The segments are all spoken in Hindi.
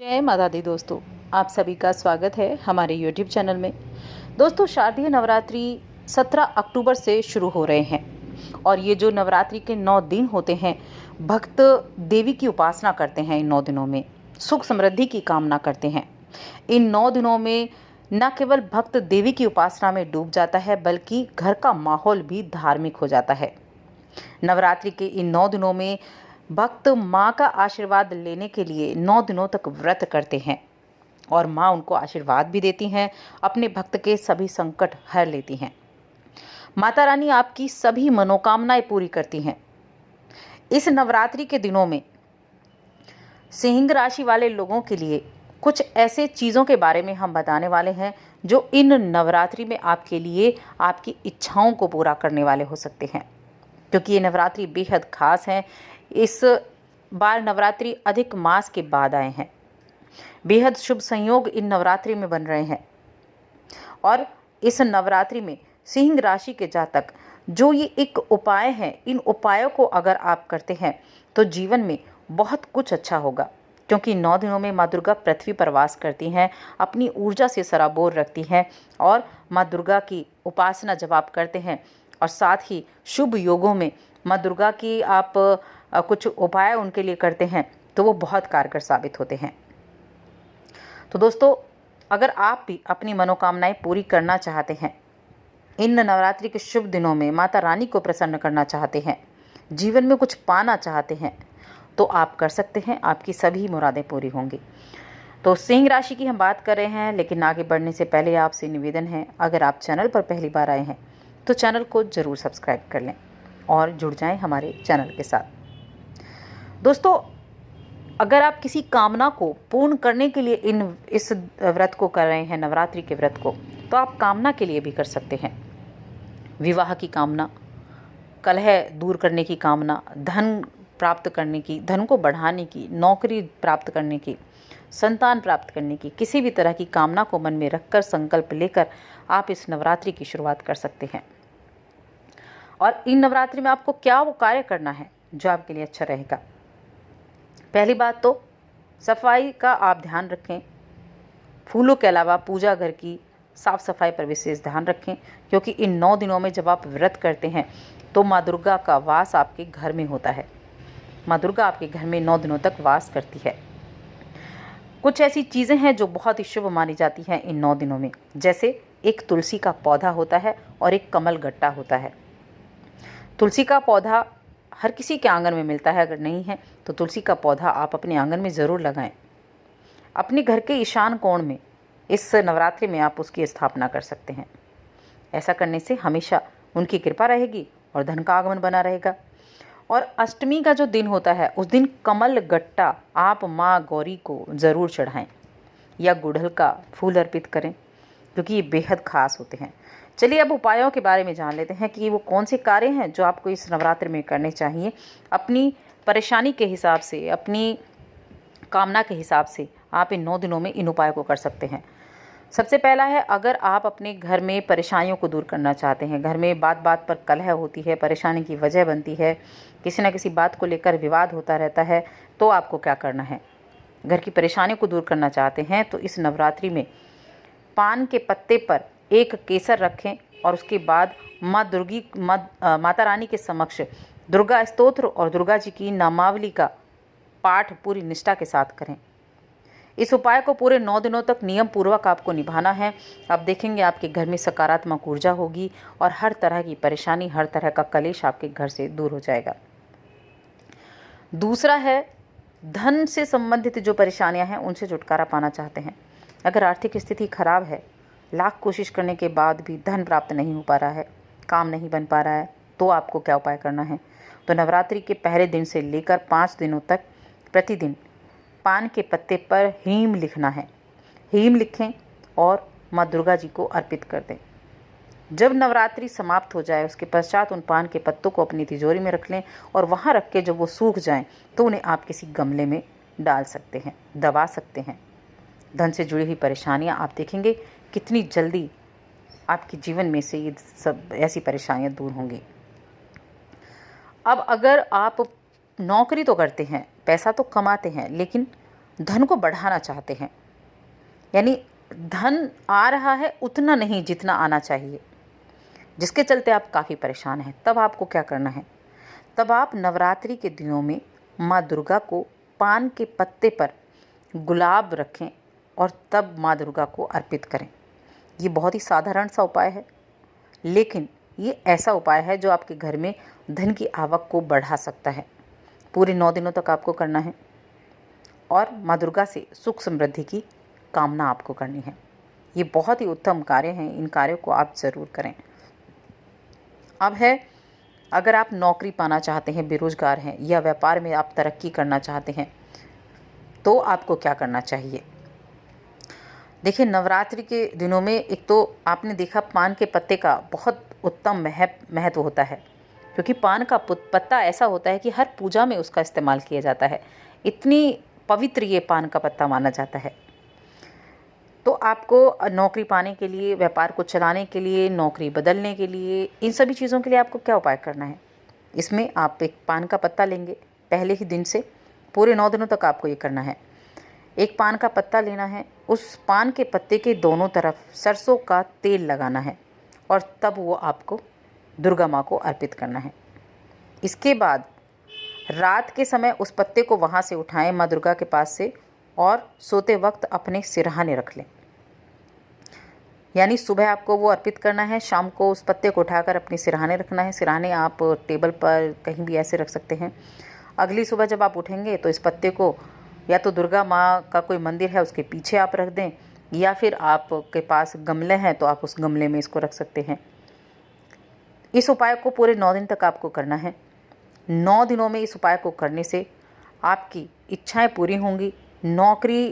जय माता दी दोस्तों, आप सभी का स्वागत है हमारे YouTube चैनल में। दोस्तों, शारदीय नवरात्रि 17 अक्टूबर से शुरू हो रहे हैं और ये जो नवरात्रि के 9 दिन होते हैं, भक्त देवी की उपासना करते हैं। इन 9 दिनों में सुख समृद्धि की कामना करते हैं। इन 9 दिनों में न केवल भक्त देवी की उपासना में डूब जाता है, बल्कि घर का माहौल भी धार्मिक हो जाता है। नवरात्रि के इन 9 दिनों में भक्त माँ का आशीर्वाद लेने के लिए 9 दिनों तक व्रत करते हैं और माँ उनको आशीर्वाद भी देती हैं, अपने भक्त के सभी संकट हर लेती हैं। माता रानी आपकी सभी मनोकामनाएं पूरी करती हैं। इस नवरात्रि के दिनों में सिंह राशि वाले लोगों के लिए कुछ ऐसे चीज़ों के बारे में हम बताने वाले हैं जो इन नवरात्रि में आपके लिए आपकी इच्छाओं को पूरा करने वाले हो सकते हैं, क्योंकि ये नवरात्रि बेहद खास हैं। इस बार नवरात्रि अधिक मास के बाद आए हैं। बेहद शुभ संयोग इन नवरात्रि में बन रहे हैं और इस नवरात्रि में सिंह राशि के जातक जो ये एक उपाय है, इन उपायों को अगर आप करते हैं तो जीवन में बहुत कुछ अच्छा होगा, क्योंकि 9 दिनों में माँ दुर्गा पृथ्वी पर वास करती हैं, अपनी ऊर्जा से सराबोर रखती हैं और माँ दुर्गा की उपासना जब आप करते हैं और साथ ही शुभ योगों में माँ दुर्गा की आप कुछ उपाय उनके लिए करते हैं तो वो बहुत कारगर साबित होते हैं। तो दोस्तों, अगर आप भी अपनी मनोकामनाएं पूरी करना चाहते हैं, इन नवरात्रि के शुभ दिनों में माता रानी को प्रसन्न करना चाहते हैं, जीवन में कुछ पाना चाहते हैं, तो आप कर सकते हैं। आपकी सभी मुरादें पूरी होंगी। तो सिंह राशि की हम बात कर रहे हैं, लेकिन आगे बढ़ने से पहले आपसे निवेदन है, अगर आप चैनल पर पहली बार आए हैं तो चैनल को ज़रूर सब्सक्राइब कर लें और जुड़ जाएं हमारे चैनल के साथ। दोस्तों, अगर आप किसी कामना को पूर्ण करने के लिए इस व्रत को कर रहे हैं, नवरात्रि के व्रत को, तो आप कामना के लिए भी कर सकते हैं। विवाह की कामना, कलह दूर करने की कामना, धन प्राप्त करने की, धन को बढ़ाने की, नौकरी प्राप्त करने की, संतान प्राप्त करने की, किसी भी तरह की कामना को मन में रखकर संकल्प लेकर आप इस नवरात्रि की शुरुआत कर सकते हैं। और इन नवरात्रि में आपको क्या वो कार्य करना है जो आपके लिए अच्छा रहेगा। पहली बात तो सफाई का आप ध्यान रखें। फूलों के अलावा पूजा घर की साफ सफाई पर विशेष ध्यान रखें, क्योंकि इन 9 दिनों में जब आप व्रत करते हैं तो माँ दुर्गा का वास आपके घर में होता है। माँ दुर्गा आपके घर में 9 दिनों तक वास करती है। कुछ ऐसी चीज़ें हैं जो बहुत ही शुभ मानी जाती हैं इन 9 दिनों में, जैसे एक तुलसी का पौधा होता है और एक कमल गट्टा होता है। तुलसी का पौधा हर किसी के आंगन में मिलता है, अगर नहीं है तो तुलसी का पौधा आप अपने आंगन में ज़रूर लगाएं। अपने घर के ईशान कोण में इस नवरात्रि में आप उसकी स्थापना कर सकते हैं। ऐसा करने से हमेशा उनकी कृपा रहेगी और धन का आगमन बना रहेगा। और अष्टमी का जो दिन होता है, उस दिन कमल गट्टा आप माँ गौरी को ज़रूर चढ़ाएं या गुड़हल का फूल अर्पित करें, क्योंकि ये बेहद खास होते हैं। चलिए अब उपायों के बारे में जान लेते हैं कि वो कौन से कार्य हैं जो आपको इस नवरात्रि में करने चाहिए। अपनी परेशानी के हिसाब से, अपनी कामना के हिसाब से आप इन 9 दिनों में इन उपायों को कर सकते हैं। सबसे पहला है, अगर आप अपने घर में परेशानियों को दूर करना चाहते हैं, घर में बात बात पर कलह होती है, परेशानी की वजह बनती है, किसी न किसी बात को लेकर विवाद होता रहता है, तो आपको क्या करना है। घर की परेशानियों को दूर करना चाहते हैं तो इस नवरात्रि में पान के पत्ते पर एक केसर रखें और उसके बाद माता रानी के समक्ष दुर्गा स्तोत्र और दुर्गा जी की नामावली का पाठ पूरी निष्ठा के साथ करें। इस उपाय को पूरे 9 दिनों तक नियम पूर्वक आपको निभाना है। आप देखेंगे आपके घर में सकारात्मक ऊर्जा होगी और हर तरह की परेशानी, हर तरह का कलेश आपके घर से दूर हो जाएगा। दूसरा है, धन से संबंधित जो परेशानियां हैं उनसे छुटकारा पाना चाहते हैं। अगर आर्थिक स्थिति खराब है, लाख कोशिश करने के बाद भी धन प्राप्त नहीं हो पा रहा है, काम नहीं बन पा रहा है, तो आपको क्या उपाय करना है। तो नवरात्रि के पहले दिन से लेकर 5 दिनों तक प्रतिदिन पान के पत्ते पर हीम लिखना है। हीम लिखें और माँ दुर्गा जी को अर्पित कर दें। जब नवरात्रि समाप्त हो जाए उसके पश्चात उन पान के पत्तों को अपनी तिजोरी में रख लें और वहाँ रख के जब वो सूख जाएं तो उन्हें आप किसी गमले में डाल सकते हैं, दबा सकते हैं। धन से जुड़ी हुई परेशानियाँ आप देखेंगे कितनी जल्दी आपके जीवन में से ये सब ऐसी परेशानियाँ दूर होंगी। अब अगर आप नौकरी तो करते हैं, पैसा तो कमाते हैं, लेकिन धन को बढ़ाना चाहते हैं, यानी धन आ रहा है उतना नहीं जितना आना चाहिए, जिसके चलते आप काफ़ी परेशान हैं, तब आपको क्या करना है? तब आप नवरात्रि के दिनों में माँ दुर्गा को पान के पत्ते पर गुलाब रखें और तब माँ दुर्गा को अर्पित करें। ये बहुत ही साधारण सा उपाय है, लेकिन ये ऐसा उपाय है जो आपके घर में धन की आवक को बढ़ा सकता है। पूरे 9 दिनों तक आपको करना है और माँ दुर्गा से सुख समृद्धि की कामना आपको करनी है। ये बहुत ही उत्तम कार्य हैं, इन कार्यों को आप ज़रूर करें। अब है, अगर आप नौकरी पाना चाहते हैं, बेरोजगार हैं, या व्यापार में आप तरक्की करना चाहते हैं, तो आपको क्या करना चाहिए? देखिए, नवरात्रि के दिनों में एक तो आपने देखा पान के पत्ते का बहुत उत्तम महत्व होता है, क्योंकि पान का पत्ता ऐसा होता है कि हर पूजा में उसका इस्तेमाल किया जाता है। इतनी पवित्र ये पान का पत्ता माना जाता है। तो आपको नौकरी पाने के लिए, व्यापार को चलाने के लिए, नौकरी बदलने के लिए, इन सभी चीज़ों के लिए आपको क्या उपाय करना है? इसमें आप एक पान का पत्ता लेंगे, पहले ही दिन से पूरे 9 दिनों तक आपको ये करना है। एक पान का पत्ता लेना है, उस पान के पत्ते के दोनों तरफ सरसों का तेल लगाना है और तब वो आपको दुर्गा माँ को अर्पित करना है। इसके बाद रात के समय उस पत्ते को वहाँ से उठाएं माँ दुर्गा के पास से और सोते वक्त अपने सिरहाने रख लें। यानी सुबह आपको वो अर्पित करना है, शाम को उस पत्ते को उठाकर अपने सिरहाने रखना है। सिरहाने आप टेबल पर कहीं भी ऐसे रख सकते हैं। अगली सुबह जब आप उठेंगे तो इस पत्ते को या तो दुर्गा माँ का कोई मंदिर है उसके पीछे आप रख दें, या फिर आपके पास गमले हैं तो आप उस गमले में इसको रख सकते हैं। इस उपाय को पूरे 9 दिन तक आपको करना है। 9 दिनों में इस उपाय को करने से आपकी इच्छाएं पूरी होंगी। नौकरी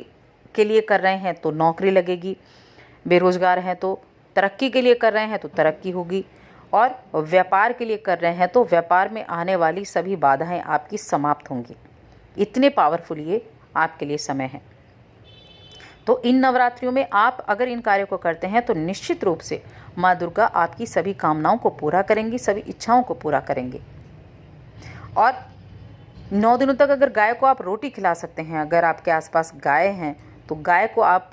के लिए कर रहे हैं तो नौकरी लगेगी, बेरोजगार हैं तो तरक्की के लिए कर रहे हैं तो तरक्की होगी, और व्यापार के लिए कर रहे हैं तो व्यापार में आने वाली सभी बाधाएं आपकी समाप्त होंगी। इतने पावरफुल ये आपके लिए समय है। तो इन नवरात्रियों में आप अगर इन कार्यों को करते हैं तो निश्चित रूप से माँ दुर्गा आपकी सभी कामनाओं को पूरा करेंगी, सभी इच्छाओं को पूरा करेंगी। और 9 दिनों तक अगर गाय को आप रोटी खिला सकते हैं, अगर आपके आसपास गाय हैं तो गाय को आप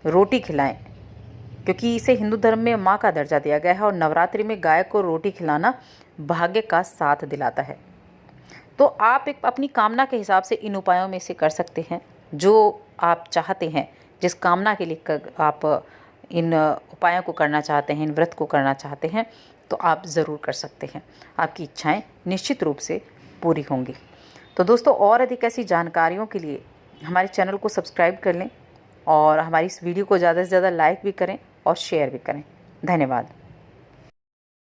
रोटी खिलाएं, क्योंकि इसे हिंदू धर्म में माँ का दर्जा दिया गया है और नवरात्रि में गाय को रोटी खिलाना भाग्य का साथ दिलाता है। तो आप एक अपनी कामना के हिसाब से इन उपायों में से कर सकते हैं जो आप चाहते हैं, जिस कामना के लिए आप इन उपायों को करना चाहते हैं, इन व्रत को करना चाहते हैं, तो आप ज़रूर कर सकते हैं। आपकी इच्छाएं निश्चित रूप से पूरी होंगी। तो दोस्तों, और अधिक ऐसी जानकारियों के लिए हमारे चैनल को सब्सक्राइब कर लें और हमारी इस वीडियो को ज़्यादा से ज़्यादा लाइक भी करें और शेयर भी करें। धन्यवाद।